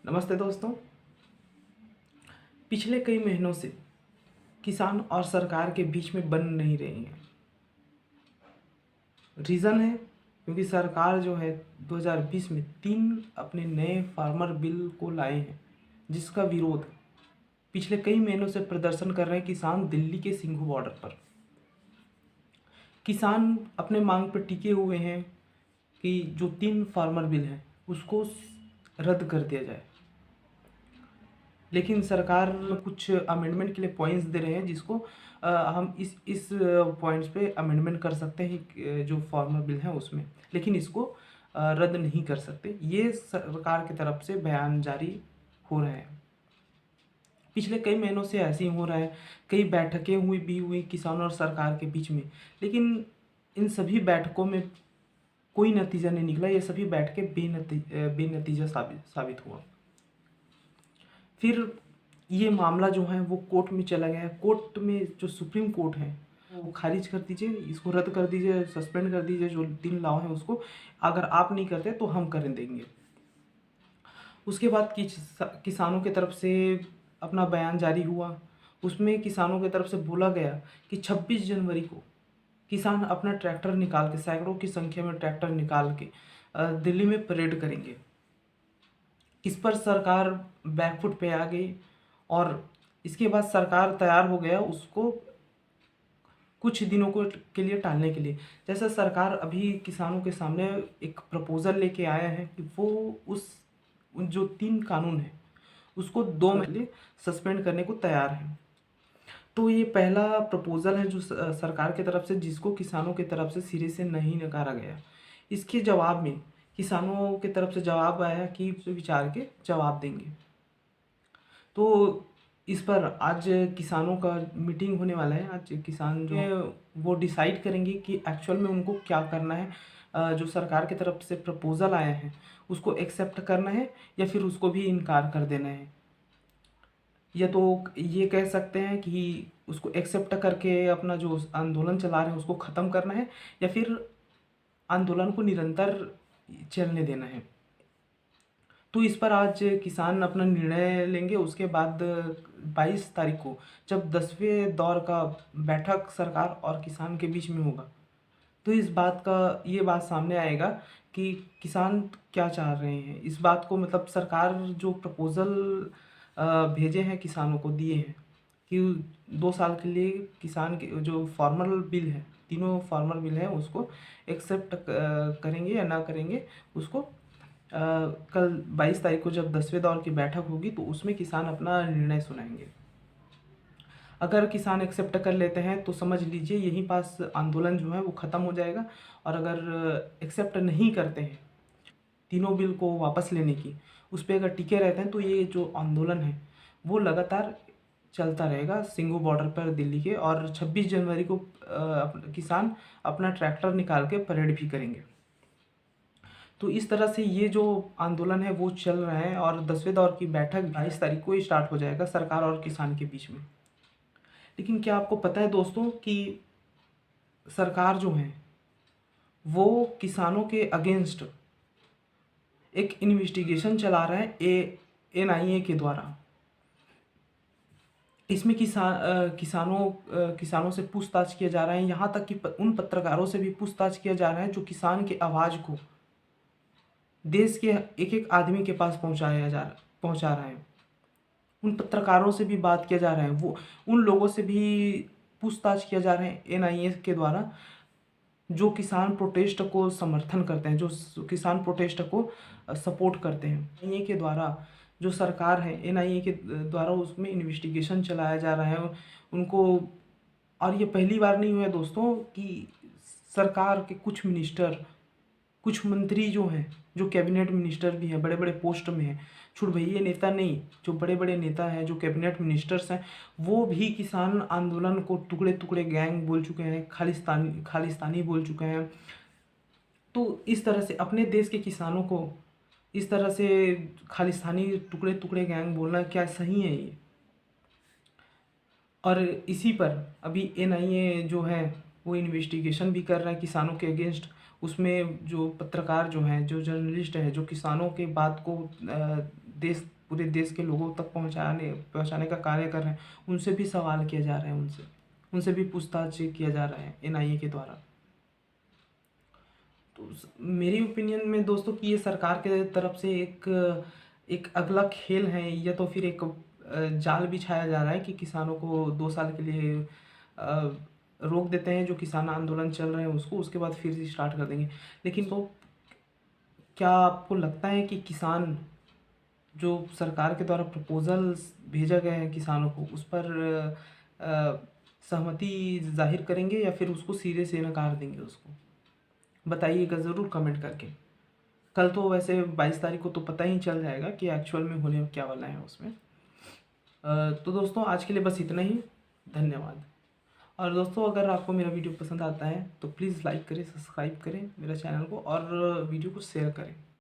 नमस्ते दोस्तों। पिछले कई महीनों से किसान और सरकार के बीच में बन नहीं रही है। रीज़न है क्योंकि सरकार जो है 2020 में 3 अपने नए फार्मर बिल को लाए हैं, जिसका विरोध पिछले कई महीनों से प्रदर्शन कर रहे हैं किसान दिल्ली के सिंघू बॉर्डर पर। किसान अपने मांग पर टिके हुए हैं कि जो 3 फार्मर बिल हैं उसको रद्द कर दिया जाए। लेकिन सरकार कुछ अमेंडमेंट के लिए पॉइंट्स दे रहे हैं, जिसको हम इस पॉइंट्स पे अमेंडमेंट कर सकते हैं जो फार्मर बिल है उसमें, लेकिन इसको रद्द नहीं कर सकते। ये सरकार की तरफ से बयान जारी हो रहे हैं। पिछले कई महीनों से ऐसे ही हो रहा है। कई बैठकें हुई किसानों और सरकार के बीच में, लेकिन इन सभी बैठकों में कोई नतीजा नहीं निकला। ये सभी बैठकें बेनतीजा साबित हुआ। फिर ये मामला जो है वो कोर्ट में चला गया। कोर्ट में जो सुप्रीम कोर्ट है वो खारिज कर दीजिए, इसको रद्द कर दीजिए, सस्पेंड कर दीजिए। जो 3 लॉ है उसको अगर आप नहीं करते तो हम कर देंगे। उसके बाद किसानों की तरफ से अपना बयान जारी हुआ। उसमें किसानों की तरफ से बोला गया कि 26 जनवरी को किसान अपना ट्रैक्टर निकाल के, सैकड़ों की संख्या में ट्रैक्टर निकाल के दिल्ली में परेड करेंगे। इस पर सरकार बैकफुट पे आ गई और इसके बाद सरकार तैयार हो गया उसको कुछ दिनों को के लिए टालने के लिए। जैसे सरकार अभी किसानों के सामने एक प्रपोज़ल लेके आया है कि वो उन जो 3 कानून हैं उसको 2 महीने के लिए सस्पेंड करने को तैयार है। तो ये पहला प्रपोज़ल है जो सरकार की तरफ से, जिसको किसानों की तरफ से सिरे से नहीं नकारा गया। इसके जवाब में किसानों की तरफ से जवाब आया कि विचार के जवाब देंगे। तो इस पर आज किसानों का मीटिंग होने वाला है। आज किसान जो है वो डिसाइड करेंगे कि एक्चुअल में उनको क्या करना है। जो सरकार की तरफ से प्रपोज़ल आया है उसको एक्सेप्ट करना है या फिर उसको भी इनकार कर देना है। या तो ये कह सकते हैं कि उसको एक्सेप्ट करके अपना जो आंदोलन चला रहे हैं उसको ख़त्म करना है, या फिर आंदोलन को निरंतर चलने देना है। तो इस पर आज किसान अपना निर्णय लेंगे। उसके बाद 22 तारीख को जब 10वें दौर का बैठक सरकार और किसान के बीच में होगा, तो ये बात सामने आएगा कि किसान क्या चाह रहे हैं। इस बात को मतलब सरकार जो प्रपोज़ल भेजे हैं किसानों को दिए हैं कि 2 साल के लिए किसान के जो फार्मर बिल है, तीनों फार्मर बिल है उसको एक्सेप्ट करेंगे या ना करेंगे। उसको कल 22 तारीख को जब 10वें दौर की बैठक होगी तो उसमें किसान अपना निर्णय सुनाएंगे। अगर किसान एक्सेप्ट कर लेते हैं तो समझ लीजिए यहीं पास आंदोलन जो है वो ख़त्म हो जाएगा। और अगर एक्सेप्ट नहीं करते हैं तीनों बिल को वापस लेने की, उस पर अगर टिके रहते हैं तो ये जो आंदोलन है वो लगातार चलता रहेगा सिंघू बॉर्डर पर दिल्ली के। और 26 जनवरी को किसान अपना ट्रैक्टर निकाल के परेड भी करेंगे। तो इस तरह से ये जो आंदोलन है वो चल रहा है और 10वें दौर की बैठक 22 तारीख को ही स्टार्ट हो जाएगा सरकार और किसान के बीच में। लेकिन क्या आपको पता है दोस्तों कि सरकार जो है वो किसानों के अगेंस्ट एक इन्वेस्टिगेशन चला रहा है NIA के द्वारा। इसमें किसानों से पूछताछ किया जा रहा है। यहाँ तक कि उन पत्रकारों से भी पूछताछ किया जा रहा है जो किसान के आवाज़ को देश के एक एक आदमी के पास पहुँचा रहा है। उन पत्रकारों से भी बात किया जा रहा है, वो उन लोगों से भी पूछताछ किया जा रहा है NIA के द्वारा जो किसान प्रोटेस्ट को समर्थन करते हैं, जो किसान प्रोटेस्ट को सपोर्ट करते हैं। NIA के द्वारा जो सरकार है, NIA के द्वारा उसमें इन्वेस्टिगेशन चलाया जा रहा है उनको। और ये पहली बार नहीं हुआ है दोस्तों कि सरकार के कुछ मंत्री जो हैं, जो कैबिनेट मिनिस्टर भी हैं, बड़े बड़े पोस्ट में हैं, छुड़भैये नेता नहीं, जो बड़े बड़े नेता हैं, जो कैबिनेट मिनिस्टर्स हैं, वो भी किसान आंदोलन को टुकड़े टुकड़े गैंग बोल चुके हैं, खालिस्तानी बोल चुके हैं। तो इस तरह से अपने देश के किसानों को इस तरह से खालिस्तानी टुकड़े टुकड़े गैंग बोलना क्या सही है ये? और इसी पर अभी NIA जो है वो इन्वेस्टिगेशन भी कर रहा है किसानों के अगेंस्ट। उसमें जो पत्रकार जो हैं, जो जर्नलिस्ट हैं, जो किसानों के बात को पूरे देश के लोगों तक पहुंचाने का कार्य कर रहे हैं, उनसे भी सवाल किया जा रहा है, उनसे भी पूछताछ किया जा रहा है एनआईए के द्वारा। तो मेरी ओपिनियन में दोस्तों कि ये सरकार के तरफ से एक अगला खेल है, या तो फिर एक जाल बिछाया जा रहा है कि किसानों को 2 साल के लिए रोक देते हैं, जो किसान आंदोलन चल रहे हैं उसको, उसके बाद फिर से स्टार्ट कर देंगे। लेकिन तो क्या आपको लगता है कि किसान जो सरकार के द्वारा प्रपोजल्स भेजा गया है किसानों को, उस पर सहमति जाहिर करेंगे या फिर उसको सिरे से नकार देंगे उसको? बताइएगा ज़रूर कमेंट करके। कल तो वैसे 22 तारीख को तो पता ही चल जाएगा कि एक्चुअल में होने क्या वाला है उसमें। तो दोस्तों आज के लिए बस इतना ही। धन्यवाद। और दोस्तों अगर आपको मेरा वीडियो पसंद आता है तो प्लीज़ लाइक करें, सब्सक्राइब करें मेरा चैनल को, और वीडियो को शेयर करें।